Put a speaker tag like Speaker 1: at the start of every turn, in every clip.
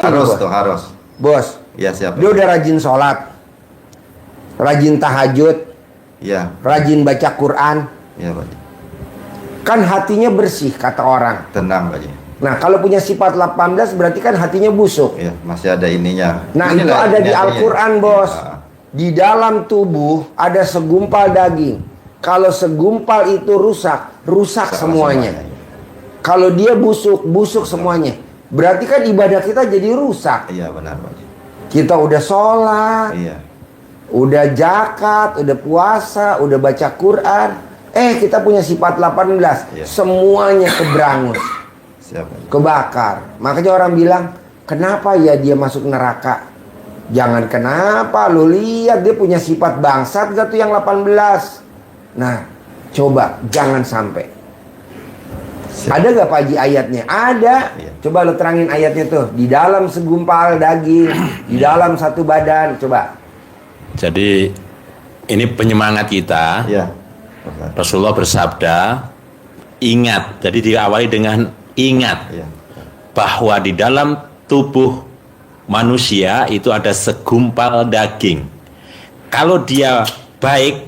Speaker 1: Harus
Speaker 2: bos.
Speaker 1: tuh, harus.
Speaker 2: Bos,
Speaker 1: Iya, siap.
Speaker 2: dia udah rajin sholat, rajin tahajud,
Speaker 1: Iya.
Speaker 2: rajin baca Quran.
Speaker 1: Iya, Pak Haji.
Speaker 2: Kan hatinya bersih, kata orang.
Speaker 1: Tenang, Pak Haji.
Speaker 2: Nah, kalau punya sifat 18 berarti kan hatinya busuk.
Speaker 1: Iya, masih ada ininya.
Speaker 2: Nah,
Speaker 1: Inilah,
Speaker 2: itu ada
Speaker 1: ini
Speaker 2: di
Speaker 1: artinya.
Speaker 2: Al-Quran, bos.
Speaker 1: Ya.
Speaker 2: Di dalam tubuh ada segumpal daging. Kalau segumpal itu rusak, rusak semuanya. Kalau dia busuk, busuk semuanya. Berarti kan ibadah kita jadi rusak.
Speaker 1: Iya, benar, Pak Haji.
Speaker 2: Kita udah sholat,
Speaker 1: Iya.
Speaker 2: udah zakat, udah puasa, udah baca Quran. Kita punya sifat 18.
Speaker 1: Iya.
Speaker 2: Semuanya keberangus,
Speaker 1: Siap, Pak Haji.
Speaker 2: kebakar. Makanya orang bilang, kenapa ya dia masuk neraka? Jangan kenapa, lu lihat dia punya sifat bangsat gak tuh yang 18. Nah, coba jangan sampai.
Speaker 1: Siap.
Speaker 2: Ada gak Pak Haji ayatnya? Ada.
Speaker 1: Iya.
Speaker 2: Coba lu terangin ayatnya tuh. Di dalam segumpal daging, di dalam satu badan. Coba.
Speaker 3: Jadi ini penyemangat kita.
Speaker 1: Iya. Benar.
Speaker 3: Rasulullah bersabda, ingat. Jadi diawali dengan ingat
Speaker 1: Iya.
Speaker 3: bahwa di dalam tubuh manusia itu ada segumpal daging. Kalau dia baik,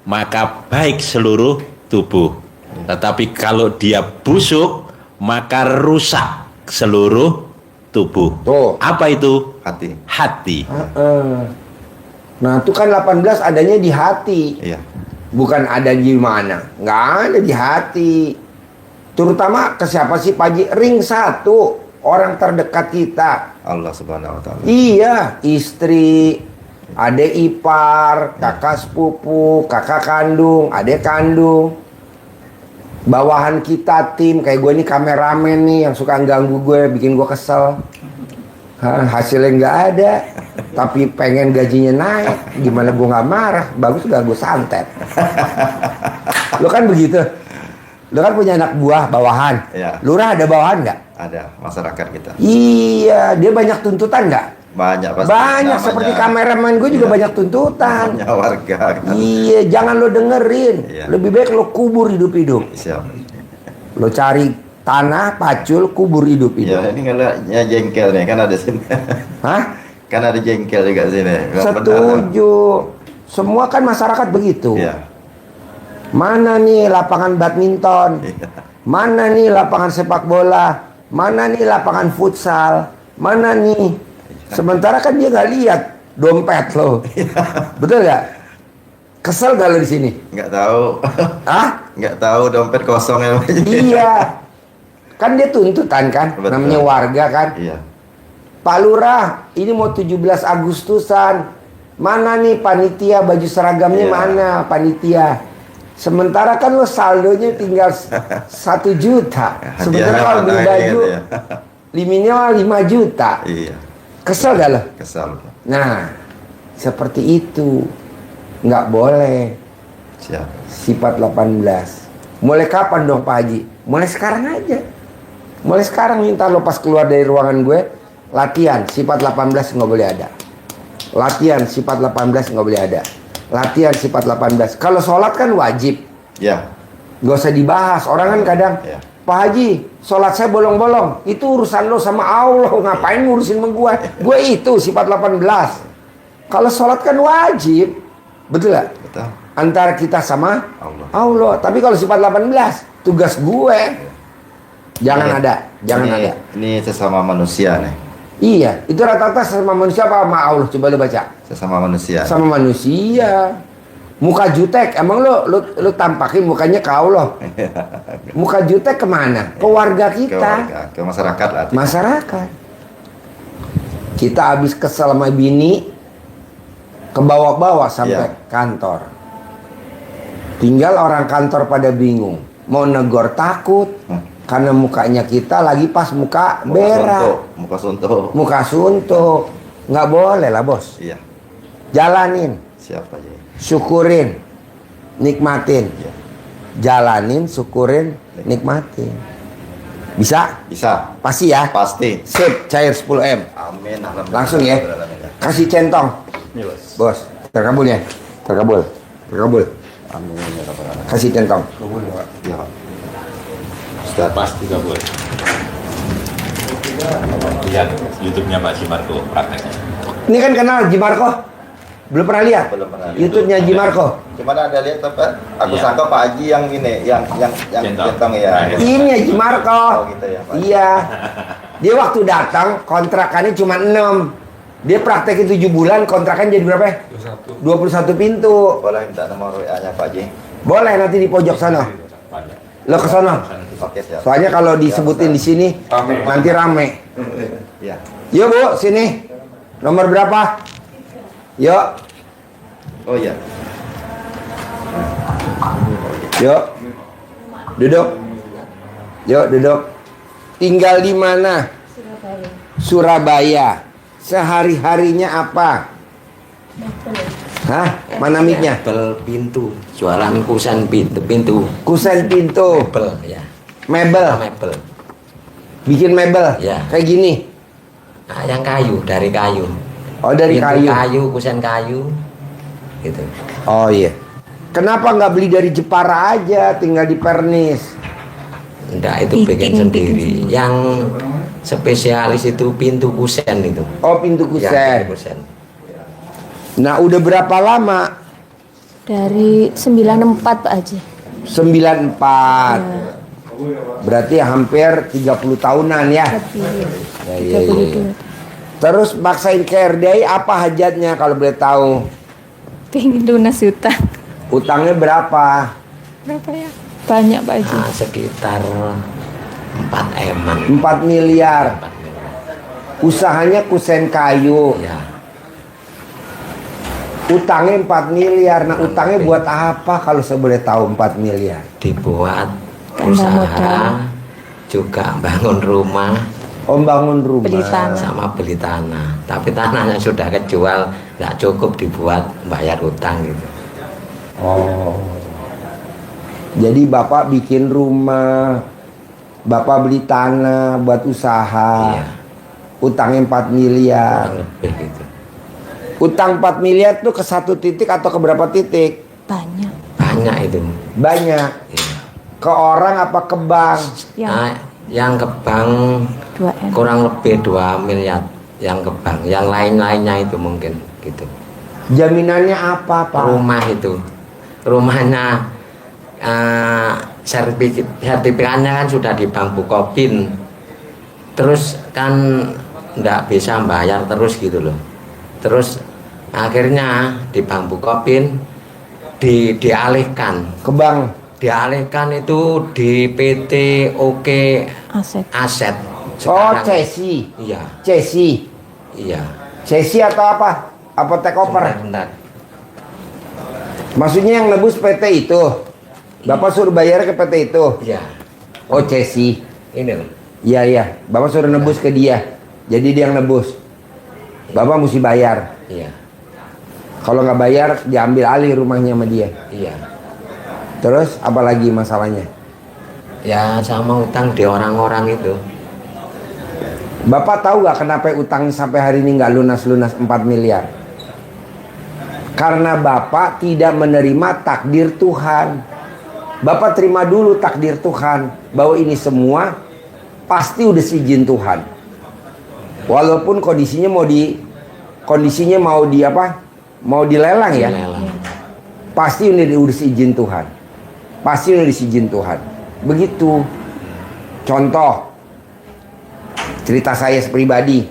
Speaker 3: maka baik seluruh tubuh. Tetapi kalau dia busuk, maka rusak seluruh tubuh.
Speaker 2: Tuh.
Speaker 3: Apa itu?
Speaker 1: Hati.
Speaker 3: Hati.
Speaker 2: Nah, itu kan 18 adanya di hati.
Speaker 1: Iya.
Speaker 2: Bukan ada di mana. Nggak ada di hati. Terutama ke siapa sih Pak Haji? Ring satu. Orang terdekat kita.
Speaker 1: Allah Subhanahu wa taala.
Speaker 2: Iya, istri, adik ipar, kakak sepupu, kakak kandung, adik kandung. Bawahan kita tim, kayak gue nih kameramen nih yang suka ganggu gue, bikin gue kesel. Hasilnya nggak ada, tapi pengen gajinya naik. Gimana gue nggak marah? Bagus gak gue santet. Lo kan begitu. Lo kan punya anak buah bawahan.
Speaker 1: Iya.
Speaker 2: Lurah ada bawahan nggak?
Speaker 1: Ada masyarakat kita.
Speaker 2: Iya, dia banyak tuntutan nggak?
Speaker 1: Banyak pasti.
Speaker 2: Banyak,
Speaker 1: Namanya-
Speaker 2: seperti kameramen gue juga
Speaker 1: Iya.
Speaker 2: banyak tuntutan.
Speaker 1: Namanya warga kan.
Speaker 2: Iya, jangan lo dengerin.
Speaker 1: Iya.
Speaker 2: Lebih baik lo kubur hidup-hidup.
Speaker 1: Siap.
Speaker 2: Lo cari tanah, pacul, kubur hidup-hidup.
Speaker 1: Ya, ini kalau ya jengkel nih kan ada sini.
Speaker 2: Hah?
Speaker 1: Kan ada jengkel juga sini. Nggak benar.
Speaker 2: Setuju. Semua kan masyarakat begitu.
Speaker 1: Iya.
Speaker 2: Mana nih lapangan badminton?
Speaker 1: Iya.
Speaker 2: Mana nih lapangan sepak bola? Mana nih lapangan futsal? Mana nih? Sementara kan dia nggak lihat dompet lo. Betul nggak? Kesel gak lo di sini?
Speaker 1: Nggak tahu.
Speaker 2: Hah?
Speaker 1: Nggak tahu dompet kosong ya.
Speaker 2: Iya. Kan dia tuntutan kan?
Speaker 1: Betul.
Speaker 2: Namanya warga kan?
Speaker 1: Iya.
Speaker 2: Pak Lurah, ini mau 17 Agustusan. Mana nih panitia baju seragamnya
Speaker 1: Iya.
Speaker 2: mana panitia? Sementara kan lo saldonya tinggal 1 juta. Sementara kalau beli
Speaker 1: mana
Speaker 2: baju
Speaker 1: gitu ya.
Speaker 2: minimal 5 juta.
Speaker 1: Iya.
Speaker 2: Kesel gak lo?
Speaker 1: Kesal.
Speaker 2: Nah, seperti itu. Nggak boleh.
Speaker 1: Siap.
Speaker 2: Sifat 18. Mulai kapan dong Pak Haji? Mulai sekarang aja. Mulai sekarang minta lo pas keluar dari ruangan gue, latihan sifat 18 nggak boleh ada. Latihan sifat 18 nggak boleh ada. Latihan sifat 18. Kalau sholat kan wajib,
Speaker 1: Ya.
Speaker 2: gak usah dibahas. Orang kan kadang,
Speaker 1: Ya.
Speaker 2: Pak Haji, sholat saya bolong-bolong. Itu urusan lo sama Allah. Ngapain ngurusin sama gue? Gue itu sifat 18. Kalau sholat kan wajib, betul gak?
Speaker 1: Betul.
Speaker 2: Antara kita sama
Speaker 1: Allah.
Speaker 2: Allah. Tapi kalau sifat 18, tugas gue. Jangan
Speaker 1: Ini-
Speaker 2: ada, jangan
Speaker 1: ini,
Speaker 2: ada.
Speaker 1: Ini sesama manusia nih.
Speaker 2: Iya, itu rata-rata sama manusia apa sama Allah? Coba lu baca.
Speaker 1: Sesama manusia.
Speaker 2: Sama manusia. Muka jutek, emang lu tampakin mukanya ke Allah. Muka jutek kemana? Ke warga
Speaker 1: Ke
Speaker 2: kita.
Speaker 1: warga, ke masyarakat lah.
Speaker 2: Masyarakat. Kita habis kesel sama bini, ke bawah-bawah sampai
Speaker 1: Iya.
Speaker 2: kantor. Tinggal orang kantor pada bingung. Mau negor takut. Karena mukanya kita lagi pas muka berak.
Speaker 1: Muka suntuk.
Speaker 2: Muka suntuk. Nggak boleh lah bos.
Speaker 1: Iya.
Speaker 2: Jalanin.
Speaker 1: Siapa aja.
Speaker 2: Syukurin. Nikmatin.
Speaker 1: Iya.
Speaker 2: Jalanin, syukurin, nikmatin. Bisa?
Speaker 1: Bisa.
Speaker 2: Pasti ya?
Speaker 1: Pasti.
Speaker 2: Sip, cair 10M.
Speaker 1: Amin. Alhamdulillah.
Speaker 2: Langsung ya. Kasih centong.
Speaker 3: Ini bos.
Speaker 2: Bos, terkabul ya? Terkabul. Terkabul.
Speaker 1: Amin ya rabbal alamin.
Speaker 2: Kasih centong.
Speaker 1: Ya. Ustaz.
Speaker 3: Pasti gak boleh. Lihat YouTube-nya Pak Jimarko prakteknya.
Speaker 2: Ini kan kenal Jimarko? Belum pernah lihat?
Speaker 1: Belum pernah.
Speaker 2: YouTube-nya Jimarko.
Speaker 1: Cuman ada lihat apa? Aku
Speaker 3: Iya.
Speaker 1: sangka Pak Haji yang ini, yang
Speaker 3: Centong.
Speaker 1: centong ya.
Speaker 3: Nah, iya.
Speaker 2: Ini Haji Marko.
Speaker 1: Oh gitu ya, Pak.
Speaker 2: Iya. Dia waktu datang kontrakannya cuma 6. Dia praktekin 7 bulan, kontrakan jadi berapa? 21 pintu.
Speaker 1: Boleh minta nomor WA-nya Pak Haji?
Speaker 2: Boleh nanti di pojok sana. Lo ke sana.
Speaker 1: Oke siap.
Speaker 2: Soalnya kalau disebutin di sini nanti rame.
Speaker 1: Ya.
Speaker 2: Yuk Bu, sini. Nomor berapa? Yuk,
Speaker 1: Oh iya.
Speaker 2: yuk. Duduk. Yuk, duduk. Tinggal di mana? Surabaya. Sehari-harinya apa? Hah? Mana mic-nya?
Speaker 4: Mebel pintu, jualan kusen pintu,
Speaker 2: Kusen pintu.
Speaker 4: mebel ya,
Speaker 2: Mebel.
Speaker 4: mebel.
Speaker 2: Bikin mebel.
Speaker 4: Ya.
Speaker 2: Kayak gini.
Speaker 4: Nah, yang kayu, dari kayu.
Speaker 2: Oh, dari
Speaker 4: Pintu
Speaker 2: kayu.
Speaker 4: kusen kayu, gitu.
Speaker 2: Oh iya. Kenapa nggak beli dari Jepara aja, tinggal di Pernis?
Speaker 4: Enggak, itu bikin sendiri. Yang spesialis itu pintu kusen itu.
Speaker 2: Oh, pintu
Speaker 4: Ya,
Speaker 2: kusen.
Speaker 4: pintu kusen.
Speaker 2: Nah, udah berapa lama?
Speaker 5: Dari 94 Pak Haji.
Speaker 2: 94. Berarti hampir 30 tahunan ya.
Speaker 5: Lebih
Speaker 2: Ya, iya, iya, iya.
Speaker 5: 32.
Speaker 2: Terus maksain ke RDI apa hajatnya kalau boleh tahu?
Speaker 5: Pengen lunas utang.
Speaker 2: Utangnya berapa?
Speaker 5: Berapa ya? Banyak Pak Haji.
Speaker 4: Nah, sekitar 4 eman.
Speaker 2: 4 miliar.
Speaker 4: 4 miliar.
Speaker 2: Usahanya kusen kayu.
Speaker 4: Ya,
Speaker 2: Utangnya 4 miliar. Nah, utangnya buat apa kalau saya boleh tahu 4 miliar?
Speaker 4: dibuat
Speaker 5: Tambah
Speaker 4: usaha,
Speaker 5: modal.
Speaker 4: juga bangun rumah.
Speaker 2: Om bangun rumah.
Speaker 5: Beli tanah.
Speaker 4: Sama beli tanah, tapi tanahnya sudah kejual, nggak cukup dibuat bayar utang gitu.
Speaker 2: Oh. Jadi Bapak bikin rumah, Bapak beli tanah buat usaha.
Speaker 4: Iya,
Speaker 2: Utangnya 4 miliar.
Speaker 4: kurang lebih gitu.
Speaker 2: Utang 4 miliar tuh ke satu titik atau ke berapa titik?
Speaker 5: Banyak.
Speaker 4: Banyak itu.
Speaker 2: Banyak.
Speaker 4: Iya.
Speaker 2: Ke orang apa ke bank?
Speaker 5: Yang
Speaker 4: Nah, yang ke bank
Speaker 5: 2M.
Speaker 4: kurang lebih 2 miliar yang ke bank, yang lain-lainnya itu mungkin gitu.
Speaker 2: Jaminannya apa, Pak?
Speaker 4: Rumah itu, rumahnya sertifikatnya kan sudah di Bank Bukopin, terus kan nggak bisa bayar terus gitu loh. Terus akhirnya di Bank Bukopin dialihkan,
Speaker 2: Ke bank.
Speaker 4: dialihkan itu di PT Oke
Speaker 5: Aset.
Speaker 4: Aset.
Speaker 2: Oh,
Speaker 4: Sekarang-
Speaker 2: Cesi.
Speaker 4: Iya,
Speaker 2: Cesi.
Speaker 4: iya.
Speaker 2: Cesi atau apa? Apa take over?
Speaker 4: Bentar.
Speaker 2: Maksudnya yang nebus PT itu. Bapak suruh bayar ke PT itu.
Speaker 4: Iya,
Speaker 2: Oh, Cesi.
Speaker 4: ini loh.
Speaker 2: Iya, iya. Bapak suruh nebus ke dia. Jadi dia yang nebus. Bapak mesti bayar.
Speaker 4: Iya,
Speaker 2: Kalau nggak bayar, diambil alih rumahnya sama dia.
Speaker 4: iya.
Speaker 2: Terus apa lagi masalahnya?
Speaker 4: Ya sama utang di orang-orang itu.
Speaker 2: Bapak tahu nggak kenapa utang sampai hari ini nggak lunas-lunas 4 miliar? Karena Bapak tidak menerima takdir Tuhan. Bapak terima dulu takdir Tuhan bahwa ini semua pasti udah seizin Tuhan. Walaupun kondisinya mau di apa? Mau dilelang ya.
Speaker 4: Lelang.
Speaker 2: Pasti udah seizin Tuhan. Pasti udah diizin Tuhan. Begitu. Contoh, cerita saya pribadi.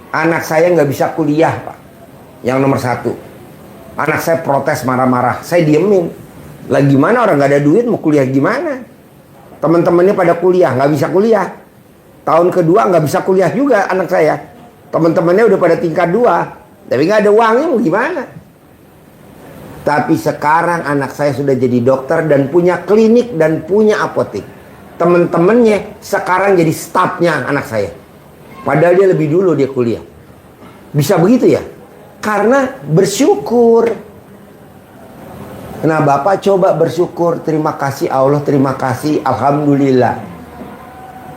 Speaker 2: Anak saya nggak bisa kuliah, Pak. Yang nomor 1. Anak saya protes marah-marah. Saya diemin. Lah gimana orang nggak ada duit mau kuliah gimana? Teman-temannya pada kuliah, nggak bisa kuliah. Tahun kedua nggak bisa kuliah juga anak saya. Teman-temannya udah pada tingkat 2. Tapi nggak ada uangnya mau gimana? Tapi sekarang anak saya sudah jadi dokter dan punya klinik dan punya apotek. Teman-temannya sekarang jadi stafnya anak saya. Padahal dia lebih dulu dia kuliah. Bisa begitu ya? Karena bersyukur. Nah, Bapak coba bersyukur. Terima kasih Allah, terima kasih, alhamdulillah.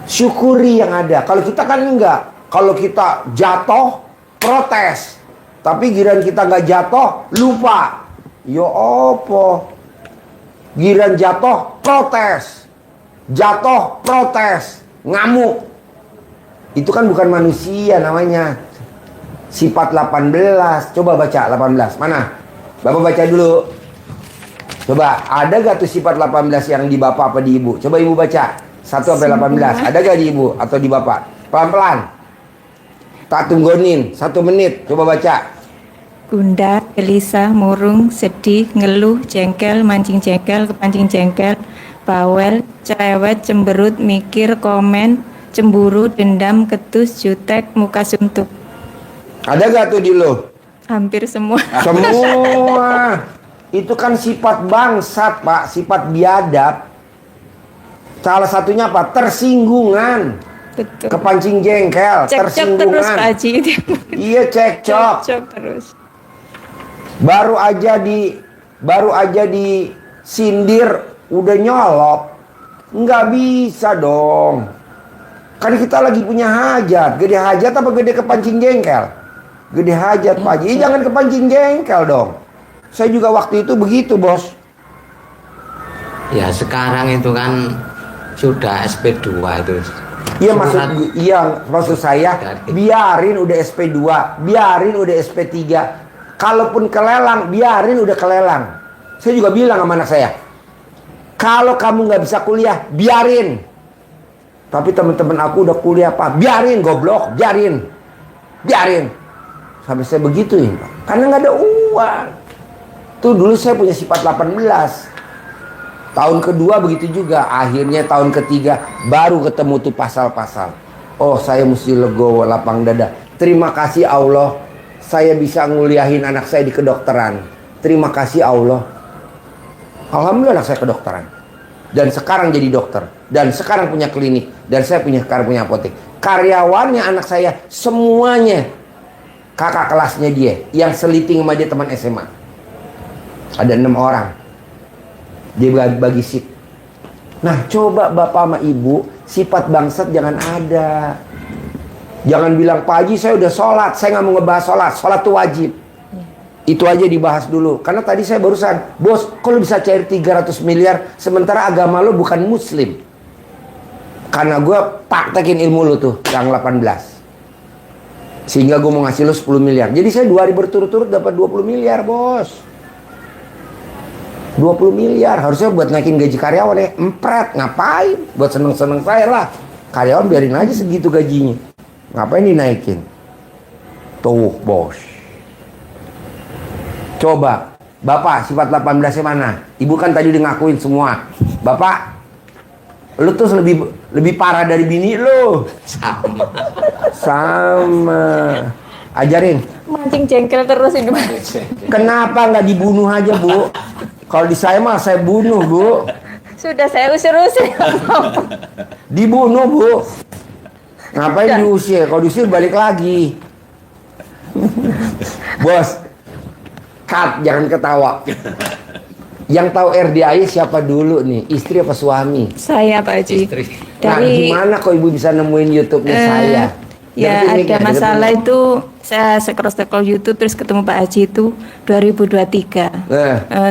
Speaker 2: Syukuri yang ada. Kalau kita kan enggak. Kalau kita jatuh, protes. Tapi giliran kita nggak jatuh, lupa. Yo opo. Giliran jatuh, protes. Jatuh, protes. Ngamuk. Itu kan bukan manusia namanya. Sifat 18. Coba baca 18. Mana? Bapak baca dulu. Coba, ada gak tuh sifat 18 yang di bapak apa di ibu? Coba ibu baca. 1 sampai 18. Ada gak di ibu atau di bapak? Pelan-pelan. Tak tungguin 1 menit. Coba baca.
Speaker 5: Gundah, gelisah, murung, sedih, ngeluh, jengkel, mancing jengkel, kepancing jengkel, bawel, cerewet, cemberut, mikir, komen, cemburu, dendam, ketus, jutek, muka suntuk.
Speaker 2: Ada gak tuh di lo?
Speaker 5: Hampir semua.
Speaker 2: Semua. Itu kan sifat bangsat, Pak. Sifat biadab. Salah satunya apa? Tersinggungan.
Speaker 5: Betul.
Speaker 2: Kepancing jengkel,
Speaker 5: Cekcok
Speaker 2: tersinggungan.
Speaker 5: terus Pak Haji.
Speaker 2: Iya, cekcok.
Speaker 5: Cekcok terus.
Speaker 2: Baru aja disindir udah nyolok. Nggak bisa dong. Kan kita lagi punya hajat. Gede hajat apa gede kepancing jengkel? Gede hajat, Pak Haji. Jangan kepancing jengkel dong. Saya juga waktu itu begitu, Bos.
Speaker 4: Ya sekarang itu kan sudah SP2 itu.
Speaker 2: Iya
Speaker 4: Surat-
Speaker 2: maksud saya biarin udah SP2, biarin udah SP3. Kalaupun kelelang, biarin udah kelelang. Saya juga bilang sama anak saya, kalau kamu nggak bisa kuliah, biarin. Tapi teman-teman aku udah kuliah, Pak, biarin goblok, biarin. Sampai saya begituin, Pak. Karena nggak ada uang. Tuh dulu saya punya sifat 18. Tahun kedua begitu juga. Akhirnya tahun ketiga baru ketemu tuh pasal-pasal. Oh, saya mesti legowo, lapang dada. Terima kasih Allah, saya bisa nguliahin anak saya di kedokteran. Terima kasih Allah. Alhamdulillah anak saya kedokteran. Dan sekarang jadi dokter. Dan sekarang punya klinik. Dan saya sekarang punya apotek. Karyawannya anak saya semuanya kakak kelasnya dia. Yang seliting sama dia teman SMA. Ada 6 orang. Dia bagi sip. Nah, coba bapak sama ibu, sifat bangsat jangan ada. Jangan bilang, Pak Haji saya udah sholat, saya nggak mau ngebahas sholat tuh wajib. Itu aja dibahas dulu. Karena tadi saya barusan, bos, kalau bisa cair 300 miliar, sementara agama lo bukan muslim. Karena gue praktekin ilmu lo tuh, yang 18. Sehingga gue mau ngasih lo 10 miliar. Jadi saya 2 hari berturut-turut dapat 20 miliar, bos. 20 miliar harusnya buat naikin gaji karyawan ya. Empret, ngapain? Buat seneng-seneng saya lah. Karyawan biarin aja segitu gajinya. Ngapain dinaikin? Tuh, bos. Coba, Bapak sifat 18-nya mana? Ibu kan tadi udah ngakuin semua. Bapak, lu tuh lebih parah dari bini lu. Sama. Ajarin.
Speaker 5: Mancing jengkel terus ini.
Speaker 2: Kenapa nggak dibunuh aja, Bu? Kalau di saya mah saya bunuh, Bu.
Speaker 5: Sudah saya usir-usir.
Speaker 2: Dibunuh, Bu. Ngapain diusir? Kalau diusir balik lagi. Bos, cut, jangan ketawa. Yang tahu RDAI siapa dulu nih? Istri apa suami?
Speaker 5: Saya Pak Haji.
Speaker 2: Nah, gimana kok ibu bisa nemuin YouTube-nya saya?
Speaker 5: Ya ada masalah itu saya scroll YouTube terus ketemu Pak Haji itu 2023.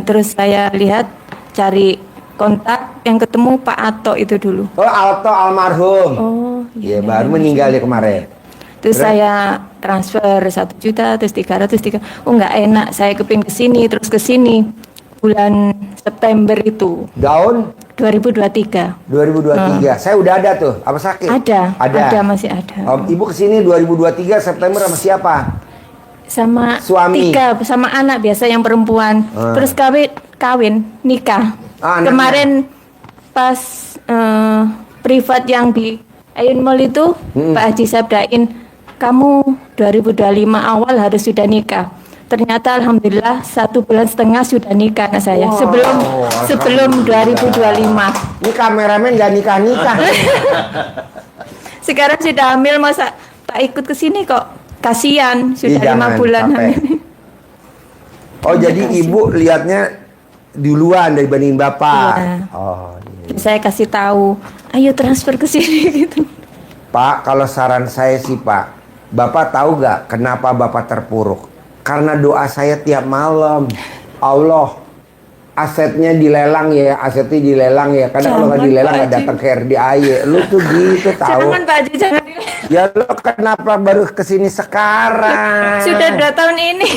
Speaker 5: Terus saya lihat cari kontak yang ketemu Pak Ato itu dulu.
Speaker 2: Oh, Ato almarhum.
Speaker 5: Oh
Speaker 2: iya, baru meninggal ya kemarin.
Speaker 5: Terus saya transfer 1 juta terus 300. Oh nggak enak, saya kepin ke sini terus ke sini bulan September itu.
Speaker 2: Daun
Speaker 5: 2023.
Speaker 2: 2023. Saya udah ada tuh. Apa sakit?
Speaker 5: Ada masih ada.
Speaker 2: Ibu kesini 2023 September sama siapa?
Speaker 5: Sama
Speaker 2: suami.
Speaker 5: 3 sama anak biasa yang perempuan. Terus kawin nikah. Kemarin pas privat yang di Ayun Mall itu Pak Haji sabdain kamu 2025 awal harus sudah nikah. Ternyata alhamdulillah 1,5 bulan sudah nikah anak saya.
Speaker 2: Wow,
Speaker 5: sebelum 2025.
Speaker 2: Ini kameramen gak nikah-nikah.
Speaker 5: Sekarang sudah hamil, masa tak ikut ke sini kok? Kasihan sudah 5 bulan hamil.
Speaker 2: Oh, jadi ibu lihatnya duluan dibanding bapak.
Speaker 5: Iya.
Speaker 2: Oh, iya.
Speaker 5: Saya kasih tahu, ayo transfer ke sini gitu.
Speaker 2: Pak, kalau saran saya sih Pak, Bapak tahu gak kenapa Bapak terpuruk? Karena doa saya tiap malam, Allah asetnya dilelang ya, Karena kalau nggak dilelang nggak datang ke RDAI. Lu tuh gitu tahu.
Speaker 5: Jangan Pak Haji, jangan dilelang.
Speaker 2: Ya lo kenapa baru kesini sekarang?
Speaker 5: Sudah 2 tahun ini.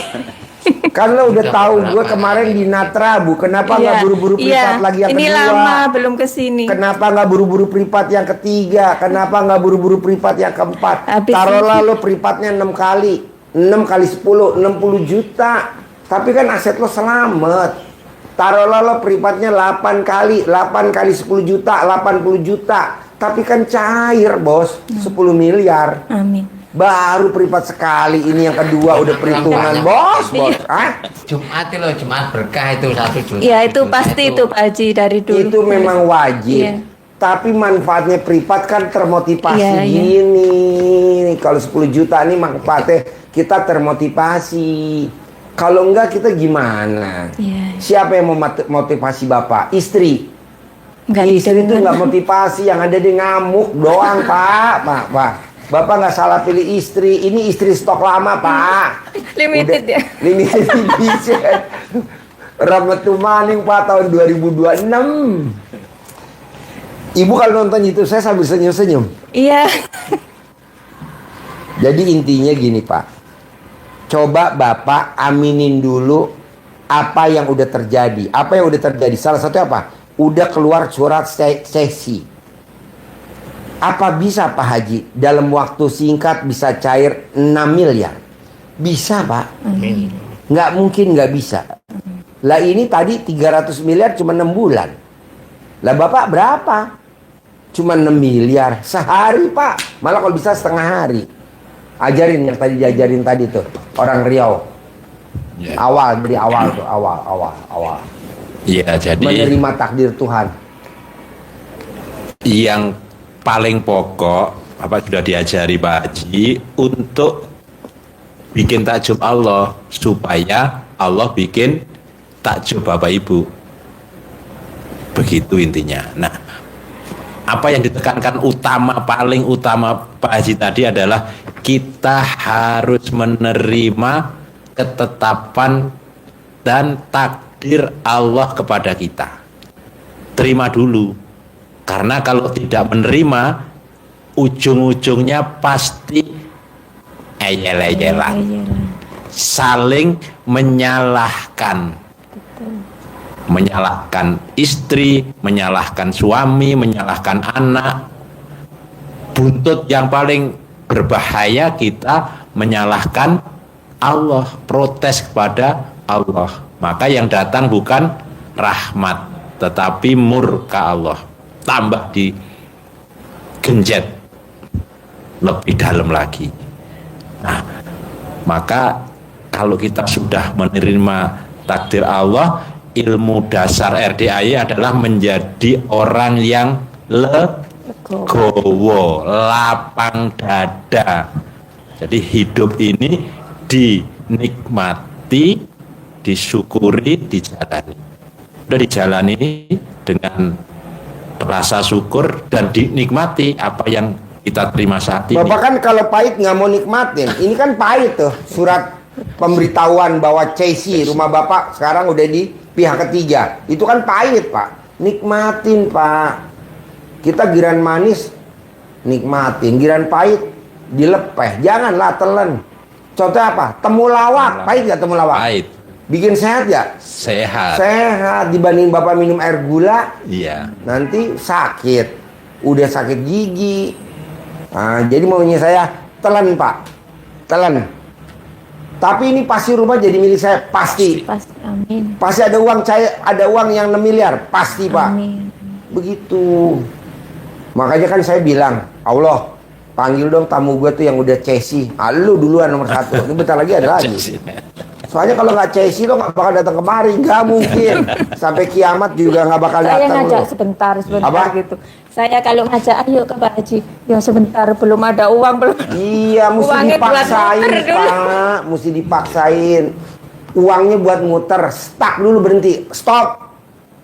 Speaker 2: Kan lo udah tahu gue kemarin di Natra, Bu. Kenapa nggak
Speaker 5: Iya,
Speaker 2: buru-buru privat lagi yang
Speaker 5: ini
Speaker 2: kedua?
Speaker 5: lama belum kesini.
Speaker 2: Kenapa nggak buru-buru privat yang ketiga? Kenapa nggak buru-buru privat yang keempat?
Speaker 5: Habis
Speaker 2: Taruhlah lo privatnya 6 kali. 6 kali 10, 60 juta. Tapi kan aset lo selamat. Taruhlah lo privatnya 8 kali. 8 kali 10 juta, 80 juta. Tapi kan cair, Bos. 10 miliar.
Speaker 5: Amin.
Speaker 2: Baru privat sekali, ini yang kedua udah perhitungan, Bos. Hah?
Speaker 4: Jumat loh, Jumat berkah itu 1 juta.
Speaker 5: Iya, itu pasti itu Pak Haji dari dulu.
Speaker 2: Itu memang wajib.
Speaker 5: Iya.
Speaker 2: Tapi manfaatnya privat kan termotivasi
Speaker 5: Iya, iya.
Speaker 2: gini. Kalau 10 juta ini manfaatnya kita termotivasi. Kalau enggak kita gimana?
Speaker 5: Iya.
Speaker 2: Siapa yang mau motivasi Bapak? Istri.
Speaker 5: Enggak
Speaker 2: Istri itu nggak motivasi, yang ada dia ngamuk doang, Pak. Bapak nggak salah pilih istri. Ini istri stok lama, Pak.
Speaker 5: Limited ya.
Speaker 2: Limited edition. Rahmatullahi Pak tahun 2026. Ibu kalau nonton itu saya sambil senyum-senyum.
Speaker 5: Iya.
Speaker 2: Jadi intinya gini, Pak. Coba Bapak aminin dulu apa yang udah terjadi. Apa yang udah terjadi? Salah satu apa? Udah keluar surat sesi. Apa bisa Pak Haji dalam waktu singkat bisa cair 6 miliar? Bisa, Pak. Nggak mungkin nggak bisa. Lah ini tadi 300 miliar cuma 6 bulan. Lah Bapak berapa? Cuma 6 miliar sehari, Pak. Malah kalau bisa setengah hari. Ajarin yang tadi diajarin tadi tuh orang Riau.
Speaker 3: Ya.
Speaker 2: Awal dari awal tuh, awal.
Speaker 3: Iya, jadi
Speaker 2: Menerima takdir Tuhan.
Speaker 3: yang paling pokok apa sudah diajari Pak Haji untuk bikin takjub Allah supaya Allah bikin takjub Bapak Ibu. Begitu intinya. Nah, apa yang ditekankan paling utama Pak Haji tadi adalah kita harus menerima ketetapan dan takdir Allah kepada kita. Terima dulu. Karena kalau tidak menerima, ujung-ujungnya pasti eyel-eyelan. Saling menyalahkan. Menyalahkan istri, menyalahkan suami, menyalahkan anak. Buntut yang paling berbahaya kita menyalahkan Allah, protes kepada Allah. Maka yang datang bukan rahmat, tetapi murka Allah. Tambah digenjet lebih dalam lagi. Nah, maka kalau kita sudah menerima takdir Allah, ilmu dasar RDAY adalah menjadi orang yang legowo, lapang dada. Jadi hidup ini dinikmati, disyukuri, dijalani. Sudah dijalani dengan rasa syukur dan dinikmati apa yang kita terima saat ini.
Speaker 2: Bapak kan kalau pahit nggak mau nikmatin. Ini kan pahit tuh surat pemberitahuan bahwa CC rumah Bapak sekarang udah di pihak ketiga. Itu kan pahit, Pak. Nikmatin, Pak. Kita giran manis nikmatin, giran pahit dilepeh. Janganlah telan. Contoh apa? Temulawak. Pahit nggak temulawak?
Speaker 3: Pahit.
Speaker 2: Bikin sehat ya?
Speaker 3: Sehat.
Speaker 2: Sehat. Dibanding Bapak minum air gula,
Speaker 3: Iya.
Speaker 2: nanti sakit. Udah sakit gigi. Nah, jadi maunya saya telan, Pak. Telan. Tapi ini pasti rumah jadi milik saya, pasti.
Speaker 5: Pasti, amin.
Speaker 2: Pasti ada uang cair, ada uang yang 6 miliar, pasti, Pak.
Speaker 5: Amin.
Speaker 2: Begitu. Makanya kan saya bilang, Allah, panggil dong tamu gue tuh yang udah cesi. Lu duluan nomor 1. Ini bentar lagi ada lagi. Soalnya kalau nggak cesi lo nggak bakal datang kemari, nggak mungkin. Sampai kiamat juga nggak bakal
Speaker 5: Saya
Speaker 2: datang.
Speaker 5: ngajak
Speaker 2: lo.
Speaker 5: sebentar
Speaker 2: Apa?
Speaker 5: gitu. Saya kalau ngajak ayo ke Pak Haji, ya sebentar belum ada uang belum.
Speaker 2: Iya, mesti
Speaker 5: Uangnya buat
Speaker 2: dipaksain,
Speaker 5: muter dulu.
Speaker 2: Pak. Mesti dipaksain. Uangnya buat muter, stuck dulu, berhenti, stop.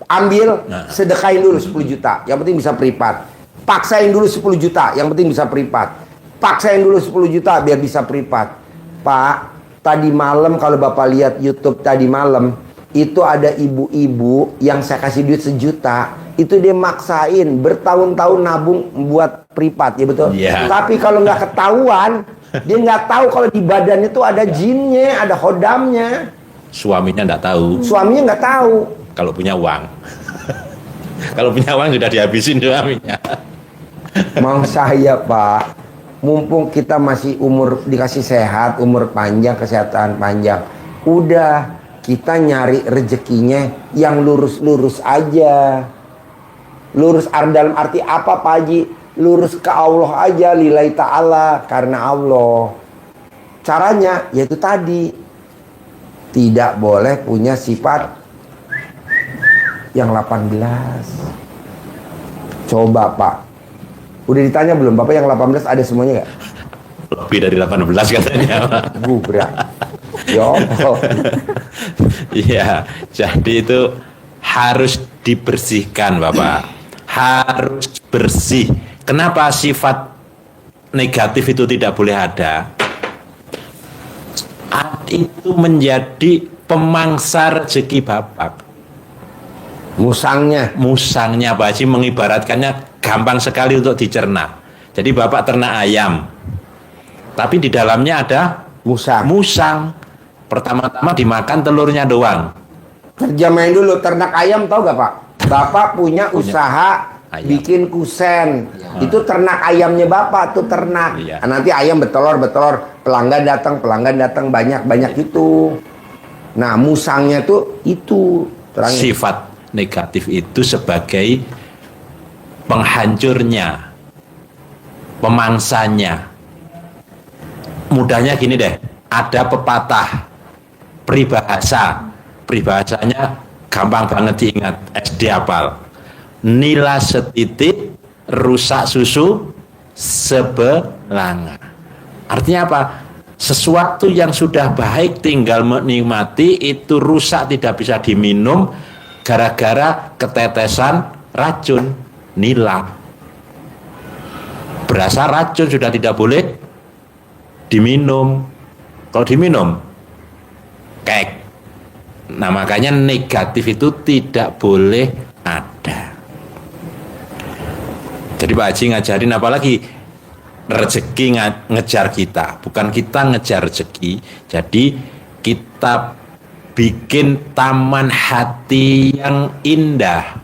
Speaker 2: Ambil, sedekain dulu 10 juta. Yang penting bisa privat. Paksain dulu 10 juta, yang penting bisa privat. Paksain dulu 10 juta biar bisa privat. Pak, tadi malam kalau Bapak lihat YouTube tadi malam, itu ada ibu-ibu yang saya kasih duit 1 juta. itu dia maksain bertahun-tahun nabung buat privat, ya betul.
Speaker 3: Iya.
Speaker 2: Tapi kalau nggak ketahuan, dia nggak tahu kalau di badan itu ada jinnya, ada hodamnya.
Speaker 3: Suaminya nggak tahu
Speaker 2: Suaminya nggak tahu.
Speaker 3: kalau punya uang. Kalau punya uang sudah dihabisin suaminya.
Speaker 2: Mau saya Pak, mumpung kita masih dikasih sehat, umur panjang, kesehatan panjang, udah kita nyari rezekinya yang lurus-lurus aja. Lurus dalam arti apa Pak Haji? Lurus ke Allah aja, lillahi ta'ala, karena Allah. Caranya yaitu tadi, tidak boleh punya sifat yang 18. Coba Pak, udah ditanya belum Bapak yang 18 ada semuanya nggak?
Speaker 3: Lebih dari 18 katanya.
Speaker 2: Gubrak. Ya Allah.
Speaker 3: Iya, jadi itu harus dibersihkan Bapak. Harus bersih. Kenapa sifat negatif itu tidak boleh ada? Itu menjadi pemangsa rezeki Bapak. Musangnya Pak Haji mengibaratkannya gampang sekali untuk dicerna. Jadi Bapak ternak ayam, tapi di dalamnya ada musang. Pertama-tama dimakan telurnya doang.
Speaker 2: Terjemahin dulu, ternak ayam tahu gak Pak? Bapak punya usaha
Speaker 3: ayam.
Speaker 2: bikin kusen. Itu ternak ayamnya Bapak tuh ternak.
Speaker 3: Iya.
Speaker 2: Nah, nanti ayam betelor, pelanggan datang banyak itu. Nah, musangnya tuh itu terangnya.
Speaker 3: Sifat negatif itu sebagai penghancurnya, pemangsanya. Mudahnya gini deh, ada pepatah peribahasanya gampang banget diingat, SD hafal. Nila setitik, rusak susu sebelanga. Artinya apa? Sesuatu yang sudah baik tinggal menikmati, itu rusak tidak bisa diminum gara-gara ketetesan racun. Nila berasa racun sudah tidak boleh diminum. Kalau diminum kek. Nah, makanya negatif itu tidak boleh ada. Jadi Pak Haji ngajarin, apalagi rezeki ngejar kita, bukan kita ngejar rezeki. Jadi kita bikin taman hati yang indah,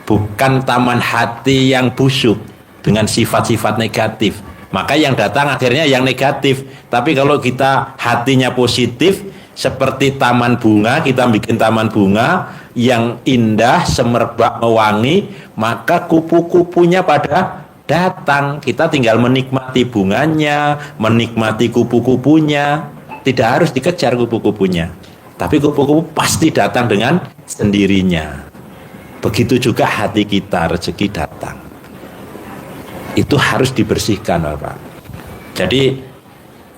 Speaker 3: bukan taman hati yang busuk dengan sifat-sifat negatif. Maka yang datang akhirnya yang negatif. Tapi kalau kita hatinya positif, seperti taman bunga, kita bikin taman bunga yang indah, semerbak, mewangi, maka kupu-kupunya pada datang. Kita tinggal menikmati bunganya, menikmati kupu-kupunya. Tidak harus dikejar kupu-kupunya, tapi kupu-kupu pasti datang dengan sendirinya. Begitu juga hati kita, rezeki datang. Itu harus dibersihkan Bapak. Jadi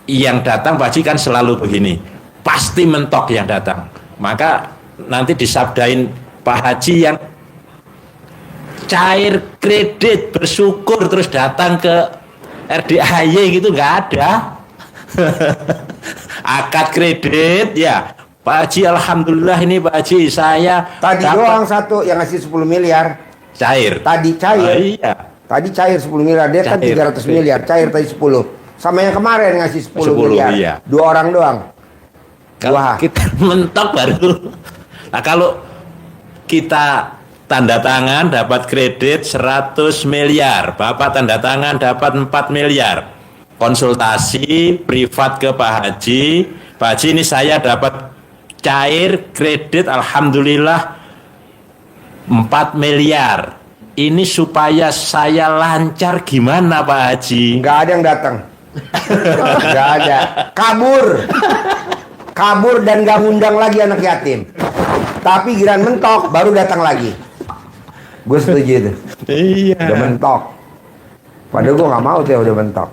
Speaker 3: yang datang Pak Haji kan selalu begini, pasti mentok yang datang. Maka nanti disabdain Pak Haji yang cair kredit bersyukur terus datang ke RDAY gitu, nggak ada. Akad kredit ya Pak Haji, alhamdulillah ini Pak Haji saya
Speaker 2: Tadi
Speaker 3: dapat
Speaker 2: doang satu yang ngasih 10 miliar.
Speaker 3: cair.
Speaker 2: Tadi cair.
Speaker 3: Oh, iya.
Speaker 2: Tadi cair 10 miliar, dia kan
Speaker 3: Cair.
Speaker 2: 300 miliar, cair tadi 10. Sama yang kemarin ngasih 10 miliar.
Speaker 3: Iya.
Speaker 2: 2 orang doang.
Speaker 3: Kalau
Speaker 2: Wah.
Speaker 3: kita mentok baru. Nah, kalau kita tanda tangan dapat kredit 100 miliar, Bapak tanda tangan dapat 4 miliar. Konsultasi privat ke Pak Haji. Pak Haji, ini saya dapat cair kredit alhamdulillah 4 miliar. Ini supaya saya lancar gimana Pak Haji?
Speaker 2: Nggak ada yang datang. Nggak ada. Kabur dan nggak ngundang lagi anak yatim. Tapi giran mentok baru datang lagi. Gue setuju itu.
Speaker 3: Iya.
Speaker 2: Udah mentok. Padahal gue nggak mau tuh udah mentok.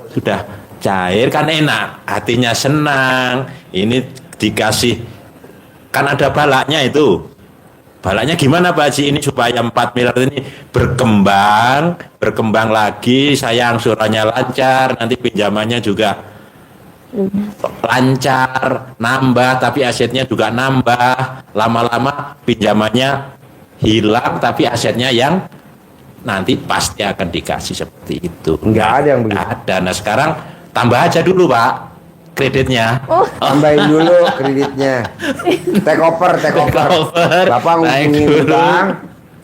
Speaker 3: Sudah cair kan enak, hatinya senang. Ini dikasih, kan ada balaknya itu. Balaknya gimana Pak Haji ini supaya 4 miliar ini berkembang lagi, saya angsurannya lancar, nanti pinjamannya juga lancar, nambah, tapi asetnya juga nambah, lama-lama pinjamannya hilang tapi asetnya yang nanti pasti akan dikasih seperti itu.
Speaker 2: Nggak ada yang begitu.
Speaker 3: Nggak ada. Nah sekarang tambah aja dulu Pak kreditnya.
Speaker 2: Tambahin dulu kreditnya. Take over. Bapak ngutangin utang,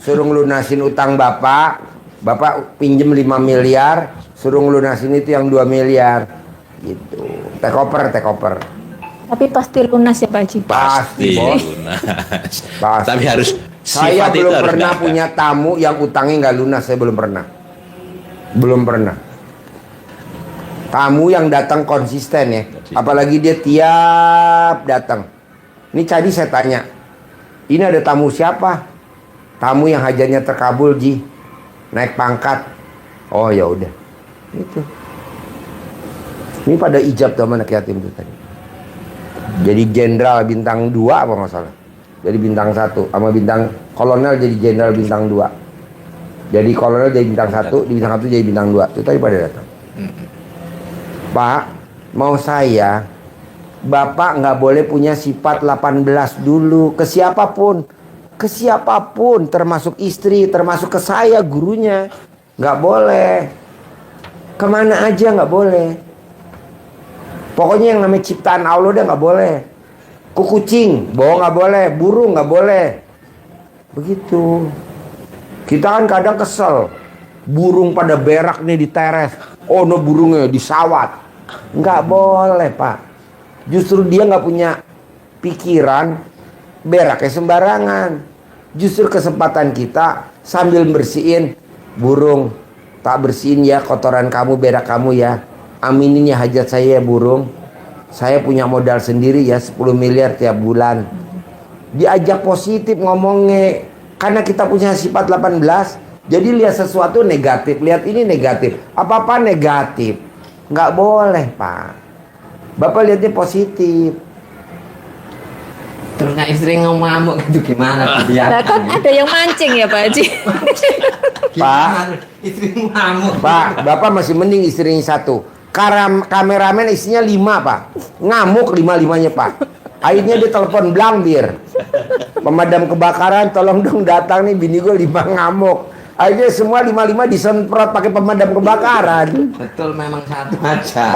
Speaker 2: suruh lunasin utang Bapak. Bapak pinjem 5 miliar, suruh lunasin itu yang 2 miliar. Gitu. Take over.
Speaker 5: Tapi pasti lunas ya Pak Haji.
Speaker 2: Pasti, Bos.
Speaker 3: lunas.
Speaker 2: Pasti.
Speaker 3: Tapi harus
Speaker 2: Saya
Speaker 3: sifat itu
Speaker 2: belum
Speaker 3: harus
Speaker 2: pernah
Speaker 3: ada.
Speaker 2: punya tamu yang utangnya nggak lunas. Saya belum pernah. Tamu yang datang konsisten ya. Apalagi dia tiap datang. Ini tadi saya tanya. Ini ada tamu siapa? Tamu yang hajatnya terkabul, Ji. Naik pangkat. Oh ya udah. Itu. Ini pada ijab tuh anak yatim itu tadi. Jadi jenderal bintang 2 apa masalah? Jadi bintang 1 sama bintang kolonel jadi jenderal bintang 2. Jadi kolonel jadi bintang 1, di bintang 1 jadi bintang 2. Itu tadi pada datang. Pak, mau saya Bapak nggak boleh punya sifat 18 dulu ke siapapun. Ke siapapun, termasuk istri, termasuk ke saya gurunya. Nggak boleh. Kemana aja nggak boleh. Pokoknya yang namanya ciptaan Allah dia nggak boleh. Kucing, bawa nggak boleh. Burung nggak boleh. Begitu. Kita kan kadang kesel. Burung pada berak nih di teres. Oh no burungnya disawat. Nggak boleh Pak. Justru dia nggak punya pikiran beraknya sembarangan. Justru kesempatan kita sambil bersihin burung. Tak bersihin ya kotoran kamu, berak kamu ya. Aminin ya hajat saya ya burung. Saya punya modal sendiri ya 10 miliar tiap bulan. Diajak positif ngomongnya. Karena kita punya sifat 18. Jadi lihat sesuatu negatif. Lihat ini negatif. Apa-apa negatif. Nggak boleh Pak. Bapak lihatnya positif.
Speaker 4: Terus nah istri ngamuk gitu gimana?
Speaker 5: Nah, kan ada yang mancing ya Pak Haji.
Speaker 2: Pak,
Speaker 4: Istri ngamuk.
Speaker 2: Pak, Bapak masih mending istrinya 1. Kameramen isinya 5 Pak. Ngamuk 5-5-nya Pak. Akhirnya dia telepon Blambir. Pemadam kebakaran tolong dong datang nih bini gue 5 ngamuk. Akhirnya semua 5-5 disemprot pakai pemadam kebakaran.
Speaker 4: Betul memang 1 aja.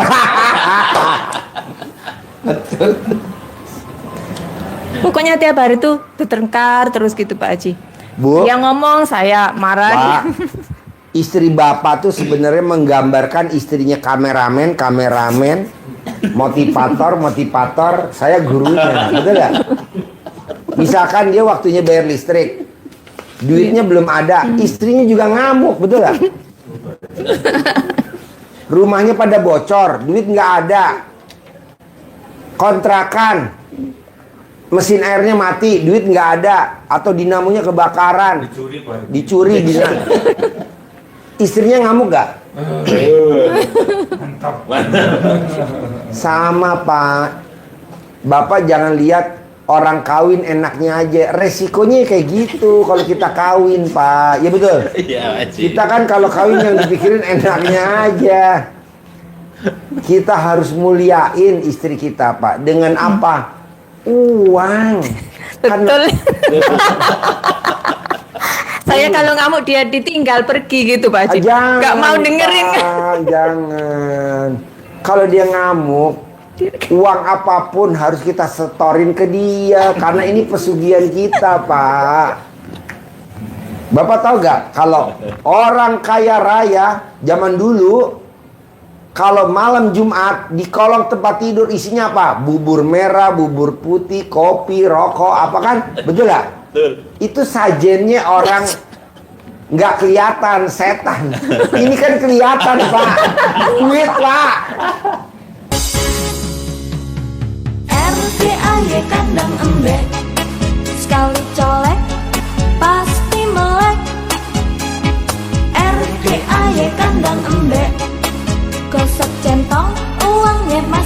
Speaker 4: Betul.
Speaker 5: Pokoknya tiap hari tuh bertengkar terus gitu Pak Haji.
Speaker 2: Bu,
Speaker 5: Yang ngomong saya marah.
Speaker 2: Pak, istri Bapak tuh sebenarnya menggambarkan istrinya kameramen, motivator, saya gurunya, betul gak? Misalkan dia waktunya bayar listrik, duitnya belum ada, istrinya juga ngamuk, betul gak? Rumahnya pada bocor, duit nggak ada, kontrakan, mesin airnya mati, duit nggak ada, atau dinamonya kebakaran, dicuri bisa. Istrinya ngamuk gak? Sama Pak. Bapak jangan lihat orang kawin enaknya aja, resikonya kayak gitu kalau kita kawin Pak. Ya betul. Kita kan kalau kawin yang dipikirin enaknya aja. Kita harus muliain istri kita Pak. Dengan apa? Uang.
Speaker 5: Betul. Saya kalau ngamuk dia ditinggal pergi gitu Pak Haji.
Speaker 2: Jangan,
Speaker 5: Gak mau dengerin.
Speaker 2: Pak, jangan. Kalau dia ngamuk, uang apapun harus kita setorin ke dia karena ini pesugihan kita Pak. Bapak tahu gak kalau orang kaya raya zaman dulu, kalau malam Jumat di kolong tempat tidur isinya apa? Bubur merah, bubur putih, kopi, rokok, apa kan? Betul gak? Itu sajennya orang nggak kelihatan, setan. Ini kan kelihatan Pak. Duit Pak.
Speaker 6: RCAY kandang embek, sekali colek pasti melek. RCAY kandang embek, gosok centong uangnya mas.